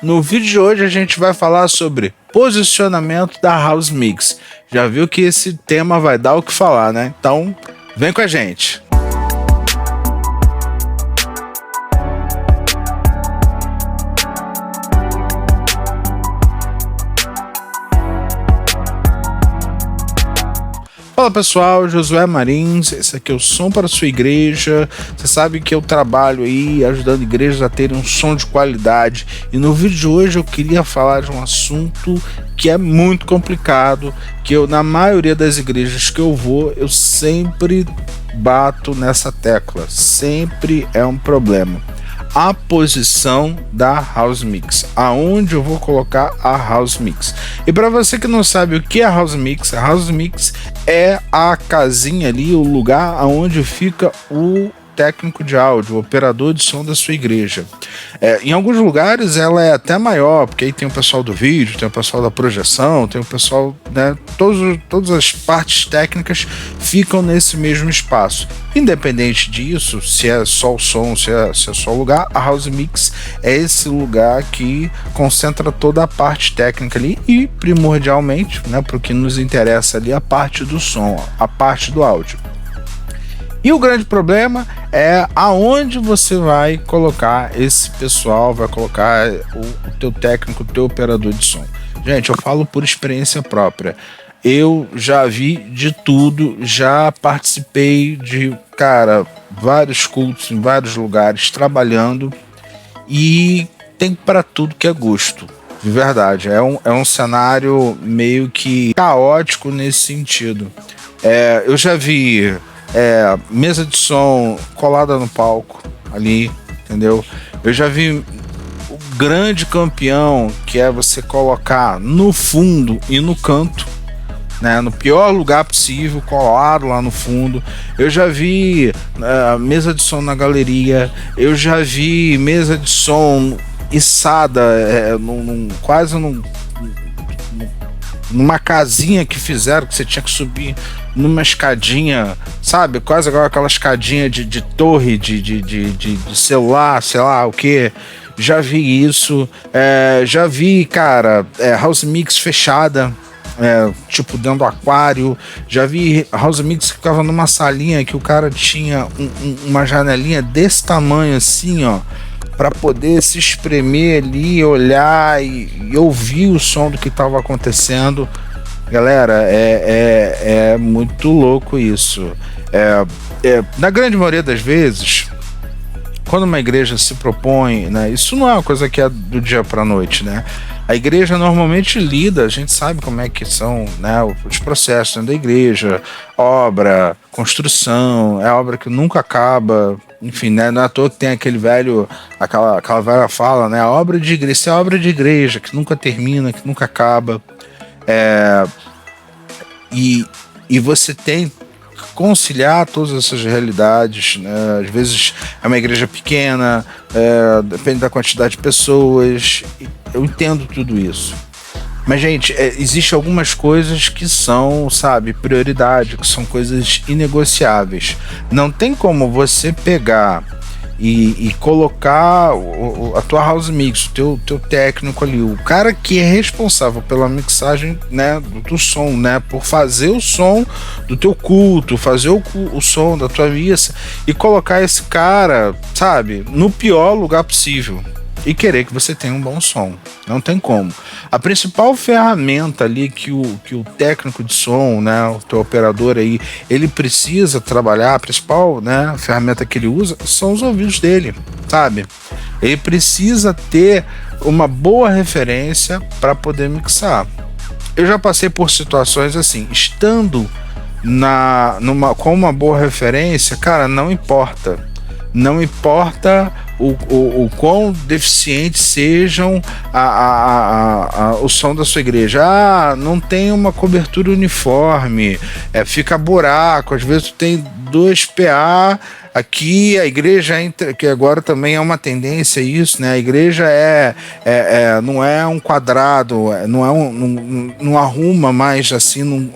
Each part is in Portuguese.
No vídeo de hoje a gente vai falar sobre posicionamento da House Mix. Já viu que esse tema vai dar o que falar, né? Então, vem com a gente. Fala pessoal, Josué Marins, esse aqui é o Som para a Sua Igreja. Você sabe que eu trabalho aí ajudando igrejas a terem um som de qualidade, e no vídeo de hoje eu queria falar de um assunto que é muito complicado, que eu, na maioria das igrejas que eu vou, eu sempre bato nessa tecla, sempre é um problema. A posição da House Mix, aonde eu vou colocar a House Mix. E para você que não sabe o que é a House Mix é a casinha ali, o lugar aonde fica o técnico de áudio, o operador de som da sua igreja. Em alguns lugares ela é até maior, porque aí tem o pessoal do vídeo, tem o pessoal da projeção, tem o pessoal, né, todas as partes técnicas ficam nesse mesmo espaço. Independente disso, se é só o som, se é só o lugar, a House Mix é esse lugar que concentra toda a parte técnica ali e, primordialmente, né, para o que nos interessa ali, a parte do som, a parte do áudio. E o grande problema é aonde você vai colocar esse pessoal, vai colocar o teu técnico, o teu operador de som. Gente, eu falo por experiência própria. Eu já vi de tudo, já participei de, vários cultos em vários lugares trabalhando, e tem para tudo que é gosto. De verdade, é um cenário meio que caótico nesse sentido. Eu já vi mesa de som colada no palco ali, entendeu? Eu já vi o grande campeão, que é você colocar no fundo e no canto, né, no pior lugar possível, colado lá no fundo. Eu já vi mesa de som na galeria, eu já vi mesa de som içada, quase numa casinha que fizeram, que você tinha que subir numa escadinha, sabe? Quase igual aquela escadinha de torre de celular, sei lá o que. Já vi isso. Já vi, House Mix fechada, tipo dentro do aquário. Já vi House Mix que ficava numa salinha que o cara tinha uma janelinha desse tamanho assim, ó, para poder se espremer ali, olhar e ouvir o som do que estava acontecendo. Galera, é muito louco isso. Na grande maioria das vezes, quando uma igreja se propõe, né, isso não é uma coisa que é do dia para a noite, né? A igreja normalmente lida, a gente sabe como é que são, né, os processos dentro da igreja, obra, construção, é obra que nunca acaba, enfim, né, não é à toa que tem aquela velha fala, né, a obra de igreja, isso é obra de igreja, que nunca termina, que nunca acaba, e você tem que conciliar todas essas realidades, né? Às vezes é uma igreja pequena, depende da quantidade de pessoas. Eu entendo tudo isso, mas gente, existem algumas coisas que são, prioridade, que são coisas inegociáveis. Não tem como você pegar e colocar a tua House Mix, o teu técnico ali, o cara que é responsável pela mixagem, né, do som, né, por fazer o som do teu culto, fazer o som da tua missa, e colocar esse cara, no pior lugar possível e querer que você tenha um bom som. Não tem como. A principal ferramenta ali que o técnico de som, né, o teu operador aí, ele precisa trabalhar, a principal, né, ferramenta que ele usa são os ouvidos dele, sabe? Ele precisa ter uma boa referência para poder mixar. Eu já passei por situações assim, estando com uma boa referência, não importa. Não importa o quão deficientes sejam o som da sua igreja. Não tem uma cobertura uniforme, fica buraco, às vezes tu tem 2 PA aqui, a igreja, que agora também é uma tendência isso, né? A igreja não é um quadrado, não arruma mais assim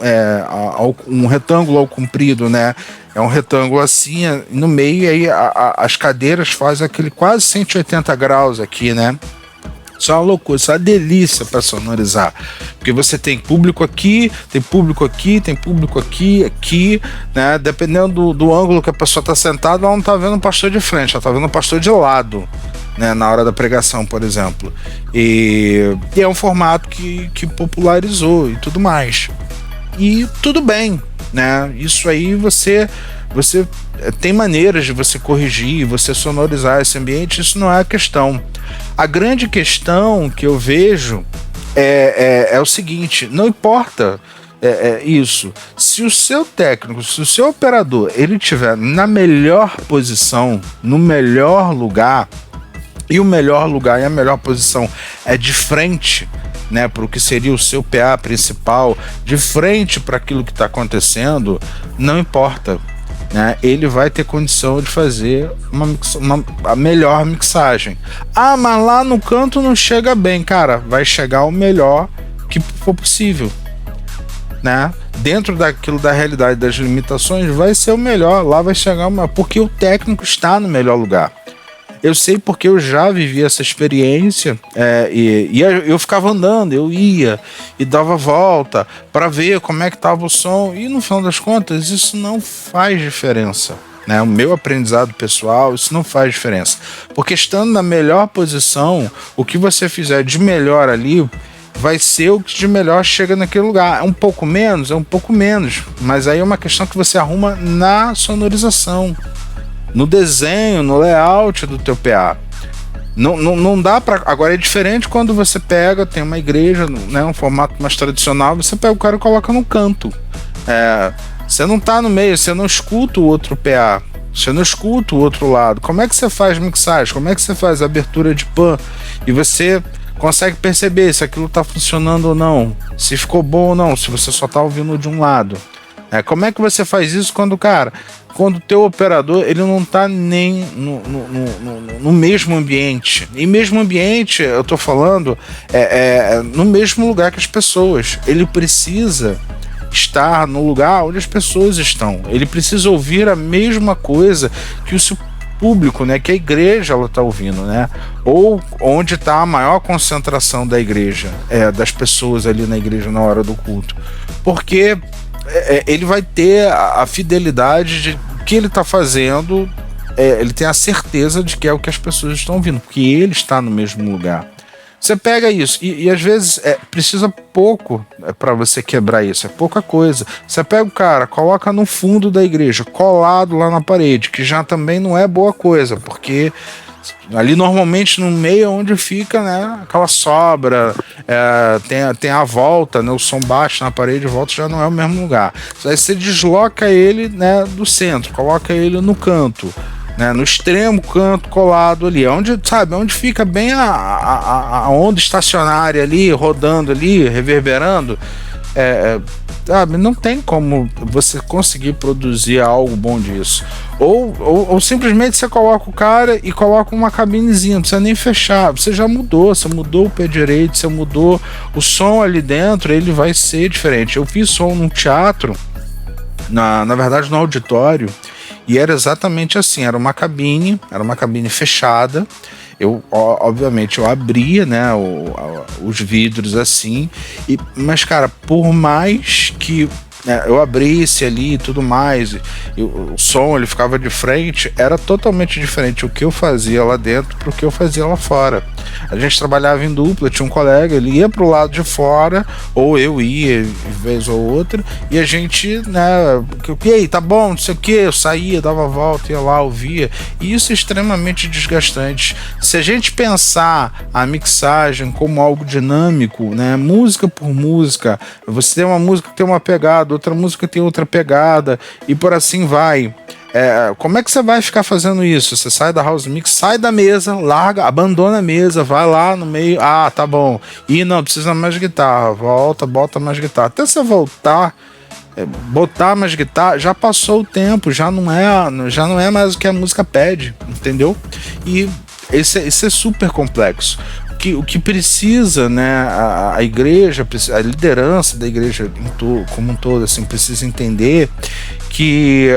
um retângulo ao comprido, né? É um retângulo assim, no meio, e aí as cadeiras fazem aquele quase 180 graus aqui, né? Isso é uma loucura, isso é uma delícia para sonorizar. Porque você tem público aqui, tem público aqui, tem público aqui, aqui, né? Dependendo do ângulo que a pessoa está sentada, ela não está vendo o pastor de frente, ela está vendo o pastor de lado, né? Na hora da pregação, por exemplo. E é um formato que popularizou e tudo mais. E tudo bem, né? Isso aí você tem maneiras de você corrigir, você sonorizar esse ambiente, isso não é a questão. A grande questão que eu vejo é o seguinte: não importa isso. Se o seu técnico, se o seu operador, ele estiver na melhor posição, no melhor lugar, e o melhor lugar e a melhor posição é de frente, né, para o que seria o seu PA principal, de frente para aquilo que está acontecendo, não importa. Né, ele vai ter condição de fazer a melhor mixagem. Ah, mas lá no canto não chega bem. Cara, vai chegar o melhor que for possível, né? Dentro daquilo da realidade das limitações, vai ser o melhor. Lá vai chegar o melhor, porque o técnico está no melhor lugar. Eu sei porque eu já vivi essa experiência, e eu ficava andando, eu ia e dava volta para ver como é que estava o som, e no final das contas isso não faz diferença, né? O meu aprendizado pessoal, isso não faz diferença, porque estando na melhor posição, o que você fizer de melhor ali vai ser o que de melhor chega naquele lugar. É um pouco menos, mas aí é uma questão que você arruma na sonorização, no desenho, no layout do teu PA. Não dá para. Agora é diferente quando você pega, tem uma igreja, né, um formato mais tradicional, você pega o cara e coloca no canto. Você não tá no meio, você não escuta o outro PA, você não escuta o outro lado. Como é que você faz mixagem? Como é que você faz abertura de pan? E você consegue perceber se aquilo tá funcionando ou não, se ficou bom ou não, se você só tá ouvindo de um lado. Como é que você faz isso quando o teu operador ele não está nem no mesmo ambiente? E mesmo ambiente, eu estou falando, no mesmo lugar que as pessoas. Ele precisa estar no lugar onde as pessoas estão. Ele precisa ouvir a mesma coisa que o seu público, né, que a igreja está ouvindo, né? Ou onde está a maior concentração da igreja, das pessoas ali na igreja na hora do culto. Porque ele vai ter a fidelidade de que ele está fazendo, ele tem a certeza de que é o que as pessoas estão ouvindo, porque ele está no mesmo lugar. Você pega isso e às vezes precisa pouco para você quebrar isso, é pouca coisa. Você pega o cara, coloca no fundo da igreja, colado lá na parede, que já também não é boa coisa, porque ali normalmente no meio é onde fica, né, aquela sobra, tem a volta, né, o som baixo na parede, volta já não é o mesmo lugar. Aí você desloca ele, né, do centro, coloca ele no canto, né, no extremo canto colado ali, onde fica bem a onda estacionária ali, rodando ali, reverberando. Não tem como você conseguir produzir algo bom disso. Ou simplesmente você coloca o cara e coloca uma cabinezinha, não precisa nem fechar. Você já mudou, você mudou o pé direito, você mudou o som ali dentro, ele vai ser diferente. Eu fiz som num teatro, na verdade no auditório, e era exatamente assim, era uma cabine fechada. Obviamente eu abria, né, os vidros assim, mas cara, por mais que eu abrisse ali e tudo mais, o som ele ficava de frente, era totalmente diferente o que eu fazia lá dentro pro que eu fazia lá fora. A gente trabalhava em dupla, tinha um colega, ele ia pro lado de fora, ou eu ia vez ou outra, e a gente, né, e aí, tá bom, não sei o que, eu saía, dava a volta, ia lá, ouvia, e isso é extremamente desgastante. Se a gente pensar a mixagem como algo dinâmico, né, música por música, você tem uma música que tem uma pegada, outra música tem outra pegada, e por assim vai. Como é que você vai ficar fazendo isso? Você sai da house mix, sai da mesa, larga, abandona a mesa, vai lá no meio, tá bom, e não, precisa mais guitarra, volta, bota mais guitarra, até você voltar, botar mais guitarra, já passou o tempo, já não é mais o que a música pede, entendeu? E isso é super complexo. O que precisa, né, a igreja, a liderança da igreja como um todo, assim, precisa entender que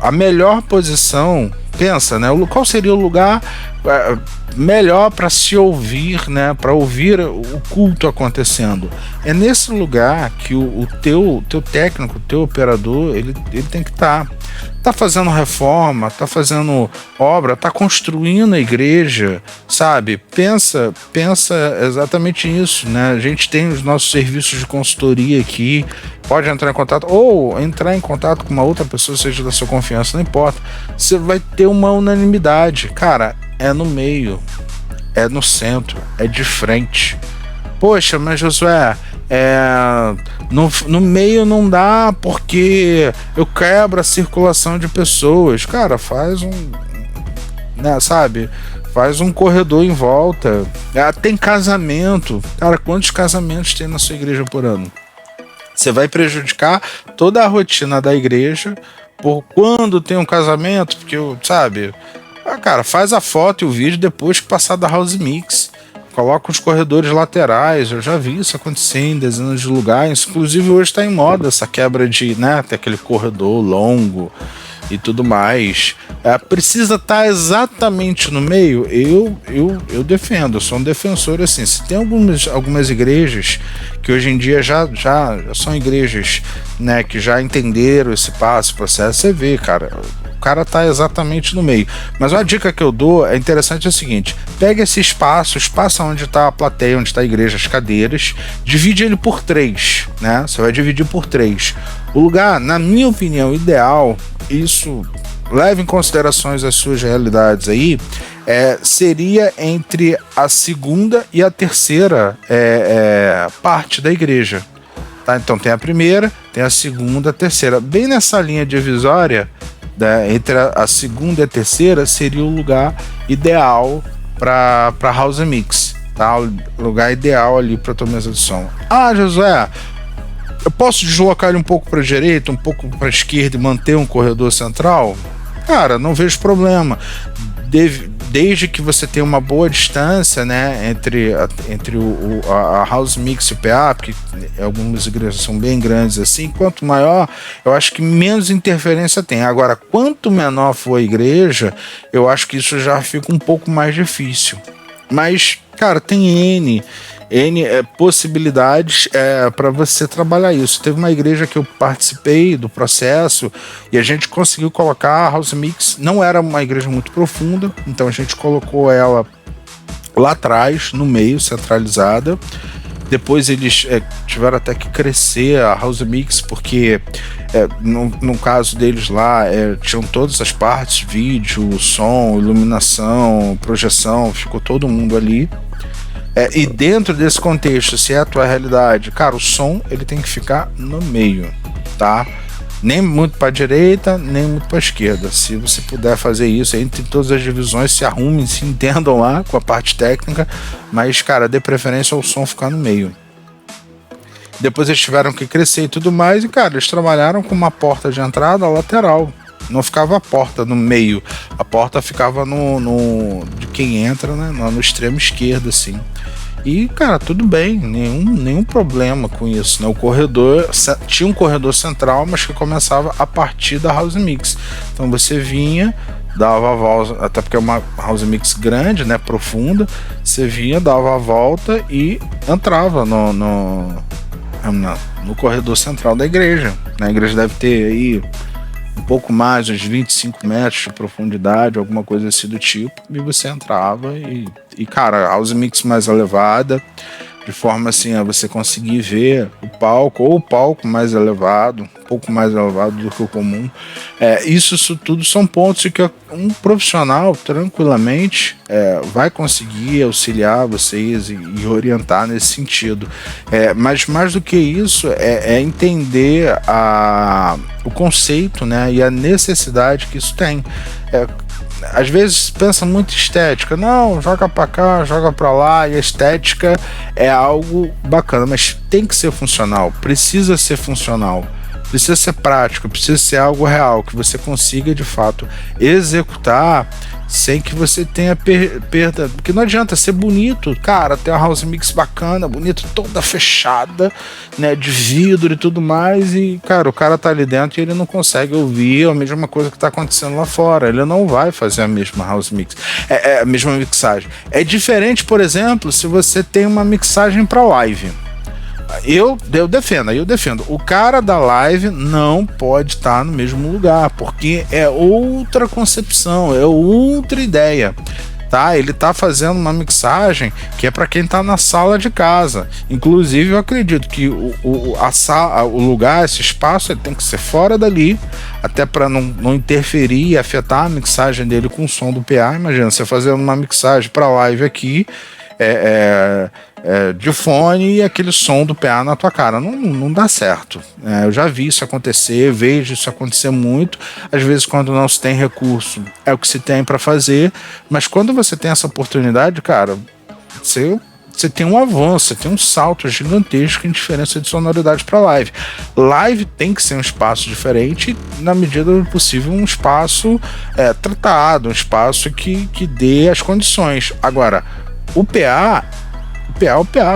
a melhor posição, pensa, né, qual seria o lugar melhor para se ouvir, né, para ouvir o culto acontecendo. É nesse lugar que o teu técnico, o teu operador, ele tem que estar. Tá fazendo reforma, tá fazendo obra, tá construindo a igreja, sabe? Pensa exatamente isso, né? A gente tem os nossos serviços de consultoria aqui, pode entrar em contato, ou entrar em contato com uma outra pessoa, seja da sua confiança, não importa. Você vai ter uma unanimidade. Cara, é no meio, é no centro, é de frente. Poxa, mas Josué, no meio não dá porque eu quebro a circulação de pessoas. Cara, faz né, sabe? Faz um corredor em volta. Tem casamento. Cara, quantos casamentos tem na sua igreja por ano? Você vai prejudicar toda a rotina da igreja por quando tem um casamento, porque, sabe? Cara, faz a foto e o vídeo depois que passar da House Mix. Coloca os corredores laterais. Eu já vi isso acontecer em dezenas de lugares. Inclusive hoje está em moda essa quebra de, né, ter aquele corredor longo e tudo mais. Precisa estar exatamente no meio. Eu defendo, eu sou um defensor assim. Se tem algumas igrejas que hoje em dia já são igrejas, né, que já entenderam esse processo, você vê, cara, o cara tá exatamente no meio. Mas uma dica que eu dou é interessante, é o seguinte: pega esse espaço onde está a plateia, onde está a igreja, as cadeiras, divide ele por 3, né? Você vai dividir por 3. O lugar, na minha opinião, ideal, isso leva em considerações as suas realidades aí, seria entre a segunda e a terceira parte da igreja. Tá? Então tem a primeira, tem a segunda, a terceira. Bem nessa linha divisória, entre a segunda e a terceira, seria o lugar ideal para House Mix, tá? O lugar ideal ali para tua mesa de som. Josué, eu posso deslocar ele um pouco para a direita, um pouco para a esquerda e manter um corredor central? Cara, não vejo problema. Desde que você tenha uma boa distância, né, entre a House Mix e o PA, porque algumas igrejas são bem grandes assim. Quanto maior, eu acho que menos interferência tem. Agora, quanto menor for a igreja, eu acho que isso já fica um pouco mais difícil. Mas, cara, tem N possibilidades para você trabalhar isso. Teve uma igreja que eu participei do processo e a gente conseguiu colocar a House Mix. Não era uma igreja muito profunda, então a gente colocou ela lá atrás, no meio, centralizada. Depois eles tiveram até que crescer a House Mix, porque no caso deles lá tinham todas as partes: vídeo, som, iluminação, projeção, ficou todo mundo ali. E dentro desse contexto, se é a tua realidade, cara, o som ele tem que ficar no meio, tá? Nem muito para a direita, nem muito para a esquerda. Se você puder fazer isso, entre todas as divisões, se arrumem, se entendam lá com a parte técnica, mas, cara, dê preferência ao som ficar no meio. Depois eles tiveram que crescer e tudo mais, e, cara, eles trabalharam com uma porta de entrada lateral. Não ficava a porta no meio, a porta ficava de quem entra, né, no extremo esquerdo, assim. E, cara, tudo bem, nenhum problema com isso, né? O corredor tinha um corredor central, mas que começava a partir da House Mix. Então você vinha, dava a volta, até porque é uma House Mix grande, né, profunda. Você vinha, dava a volta e entrava no corredor central da igreja. A igreja deve ter aí um pouco mais, uns 25 metros de profundidade, alguma coisa assim do tipo, e você entrava e cara, House Mix mais elevada, de forma assim a você conseguir ver o palco, ou o palco mais elevado, um pouco mais elevado do que o comum. Isso tudo são pontos que um profissional tranquilamente vai conseguir auxiliar vocês e orientar nesse sentido. Mas mais do que isso, é entender o conceito, né, e a necessidade que isso tem. Às vezes pensa muito em estética, não, joga pra cá, joga pra lá, e a estética é algo bacana, mas tem que ser funcional, precisa ser funcional. precisa ser prático, precisa ser algo real, que você consiga de fato executar sem que você tenha perda, porque não adianta ser bonito, cara, ter uma house mix bacana, bonita, toda fechada, né, de vidro e tudo mais, e cara, o cara tá ali dentro e ele não consegue ouvir a mesma coisa que tá acontecendo lá fora, ele não vai fazer a mesma house mix, a mesma mixagem. É diferente, por exemplo, se você tem uma mixagem para live. Eu defendo. O cara da live não pode estar no mesmo lugar, porque é outra concepção, é outra ideia. Tá? Ele tá fazendo uma mixagem que é para quem tá na sala de casa. Inclusive, eu acredito que o lugar, esse espaço, ele tem que ser fora dali, até para não interferir e afetar a mixagem dele com o som do PA. Imagina, você fazendo uma mixagem para live aqui, de fone e aquele som do PA na tua cara, não dá certo. Eu já vi isso acontecer, vejo isso acontecer muito, às vezes quando não se tem recurso é o que se tem para fazer, mas quando você tem essa oportunidade, cara, você tem um avanço, você tem um salto gigantesco em diferença de sonoridade para live. Live tem que ser um espaço diferente, na medida do possível um espaço tratado, um espaço que dê as condições. Agora, o PA,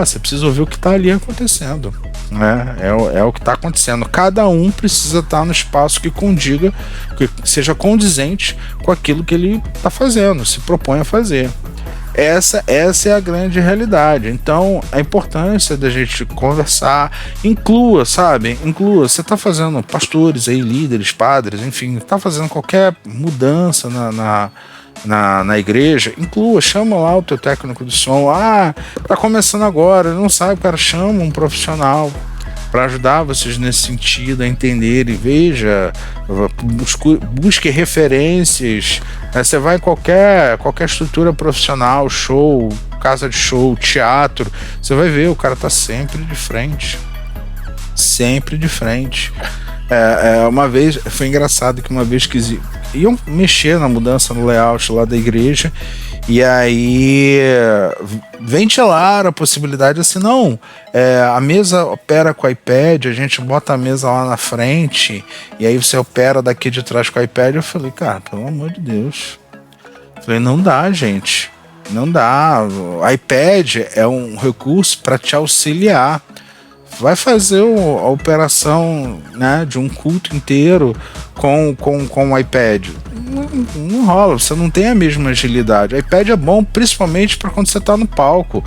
você precisa ouvir o que está ali acontecendo, né? É o que está acontecendo. Cada um precisa estar no espaço que condiga, que seja condizente com aquilo que ele está fazendo, se propõe a fazer. Essa é a grande realidade. Então, a importância da gente conversar, inclua. Você está fazendo pastores aí, líderes, padres, enfim, está fazendo qualquer mudança na igreja, inclua, chama lá o teu técnico de som. Tá começando agora, não sabe, cara, chama um profissional para ajudar vocês nesse sentido, a entenderem. Veja, busque referências, né? Você vai em qualquer estrutura profissional, show, casa de show, teatro, você vai ver, o cara tá sempre de frente, uma vez, foi engraçado que uma vez iam mexer na mudança no layout lá da igreja, e aí ventilaram a possibilidade assim, a mesa opera com o iPad, a gente bota a mesa lá na frente, e aí você opera daqui de trás com o iPad. Eu falei, cara, pelo amor de Deus. Eu falei, não dá, gente, não dá. O iPad é um recurso para te auxiliar. Vai fazer a operação, né, de um culto inteiro com o iPad. Não rola, você não tem a mesma agilidade. O iPad é bom principalmente para quando você está no palco.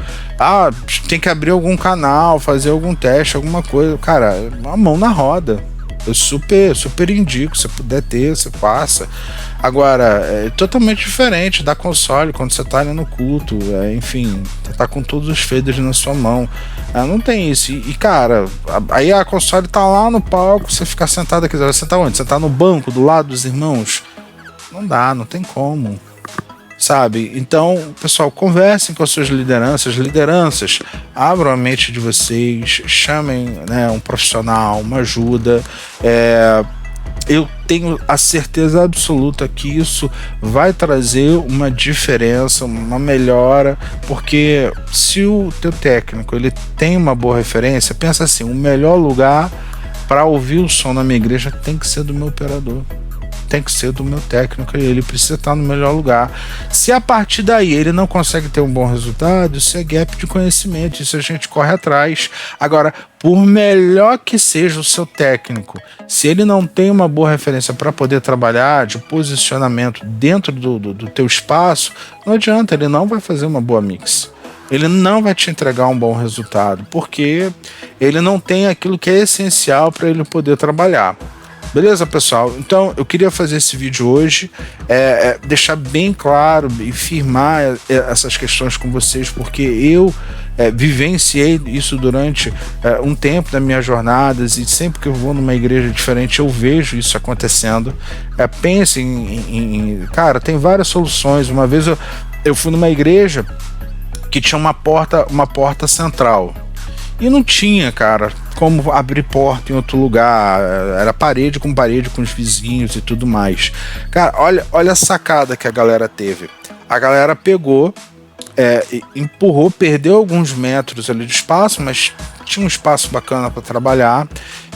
Tem que abrir algum canal, fazer algum teste, alguma coisa. Cara, uma mão na roda. Eu super indico, se puder ter, você passa. Agora, é totalmente diferente da console, quando você tá ali no culto, enfim, você tá com todos os faders na sua mão. Não tem isso. E cara, aí a console tá lá no palco, você fica sentado aqui, você tá onde? Você tá no banco, do lado dos irmãos? Não dá, não tem como. Sabe? Então, pessoal, conversem com as suas lideranças, abram a mente de vocês, chamem, né, um profissional, uma ajuda. Eu tenho a certeza absoluta que isso vai trazer uma diferença, uma melhora, porque se o teu técnico ele tem uma boa referência, pensa assim, o melhor lugar para ouvir o som na minha igreja tem que ser do meu operador. Tem que ser do meu técnico, ele precisa estar no melhor lugar. Se a partir daí ele não consegue ter um bom resultado, isso é gap de conhecimento, isso a gente corre atrás. Agora, por melhor que seja o seu técnico, se ele não tem uma boa referência para poder trabalhar de posicionamento dentro do teu espaço, não adianta, ele não vai fazer uma boa mix. Ele não vai te entregar um bom resultado, porque ele não tem aquilo que é essencial para ele poder trabalhar. Beleza, pessoal? Então, eu queria fazer esse vídeo hoje, deixar bem claro e firmar essas questões com vocês, porque eu vivenciei isso durante um tempo das minhas jornadas, e sempre que eu vou numa igreja diferente, eu vejo isso acontecendo. Pense cara, tem várias soluções. Uma vez eu fui numa igreja que tinha uma porta central. E não tinha, cara, como abrir porta em outro lugar. Era parede com os vizinhos e tudo mais. Cara, olha a sacada que a galera teve. A galera pegou, empurrou, perdeu alguns metros ali de espaço, mas tinha um espaço bacana para trabalhar,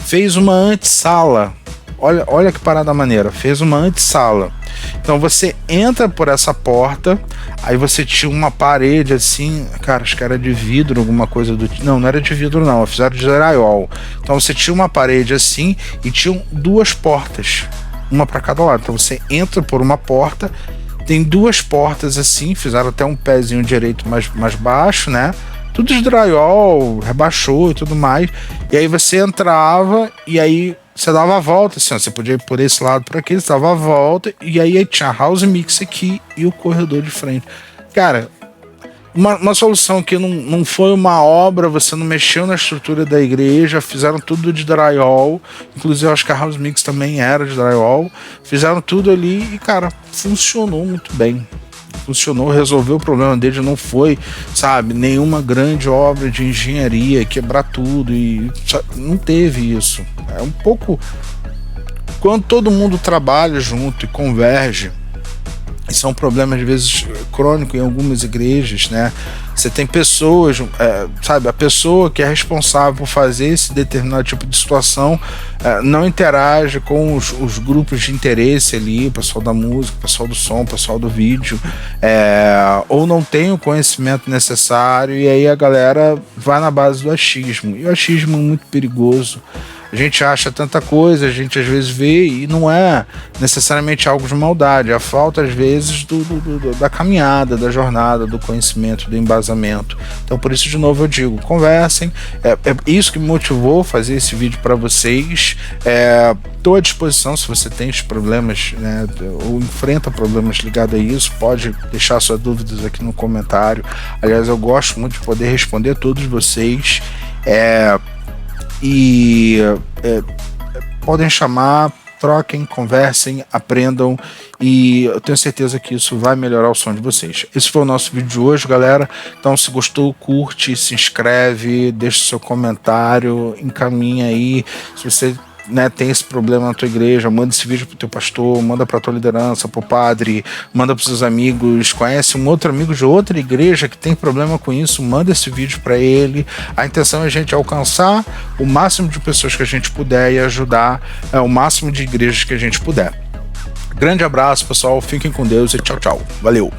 fez uma antessala. Olha que parada maneira, fez uma antessala. Então você entra por essa porta, aí você tinha uma parede assim, cara, acho que era de vidro, alguma coisa do tipo. Não era de vidro não, fizeram de drywall. Então você tinha uma parede assim e tinham duas portas, uma para cada lado. Então você entra por uma porta, tem duas portas assim, fizeram até um pezinho direito mais baixo, né? Tudo de drywall, rebaixou e tudo mais. E aí você entrava e aí você dava a volta, assim, ó, você podia ir por esse lado, por aqui, você dava a volta, e aí tinha a house mix aqui e o corredor de frente. Cara, uma solução que não foi uma obra, você não mexeu na estrutura da igreja, fizeram tudo de drywall, inclusive eu acho que a house mix também era de drywall, fizeram tudo ali e, cara, funcionou muito bem. Funcionou, resolveu o problema dele, não foi, sabe, nenhuma grande obra de engenharia, quebrar tudo, e não teve isso. É um pouco quando todo mundo trabalha junto e converge. Isso é um problema, às vezes, crônico em algumas igrejas, né? Você tem pessoas, sabe, a pessoa que é responsável por fazer esse determinado tipo de situação não interage com os grupos de interesse ali, o pessoal da música, o pessoal do som, o pessoal do vídeo, ou não tem o conhecimento necessário, e aí a galera vai na base do achismo. E o achismo é muito perigoso. A gente acha tanta coisa, a gente às vezes vê e não é necessariamente algo de maldade, é a falta às vezes da caminhada, da jornada, do conhecimento, do embasamento. Então por isso de novo eu digo, conversem, é isso que me motivou a fazer esse vídeo para vocês. Estou à disposição se você tem esses problemas, né, ou enfrenta problemas ligados a isso, pode deixar suas dúvidas aqui no comentário. Aliás, eu gosto muito de poder responder a todos vocês. Podem chamar, troquem, conversem, aprendam, e eu tenho certeza que isso vai melhorar o som de vocês. Esse foi o nosso vídeo de hoje, galera. Então, se gostou, curte, se inscreve, deixa seu comentário, encaminha aí. Se você, né, tem esse problema na tua igreja, manda esse vídeo pro teu pastor, manda pra tua liderança, pro padre, manda pros seus amigos, conhece um outro amigo de outra igreja que tem problema com isso, manda esse vídeo para ele. A intenção é a gente alcançar o máximo de pessoas que a gente puder e ajudar o máximo de igrejas que a gente puder. Grande abraço, pessoal, fiquem com Deus e tchau, tchau. Valeu!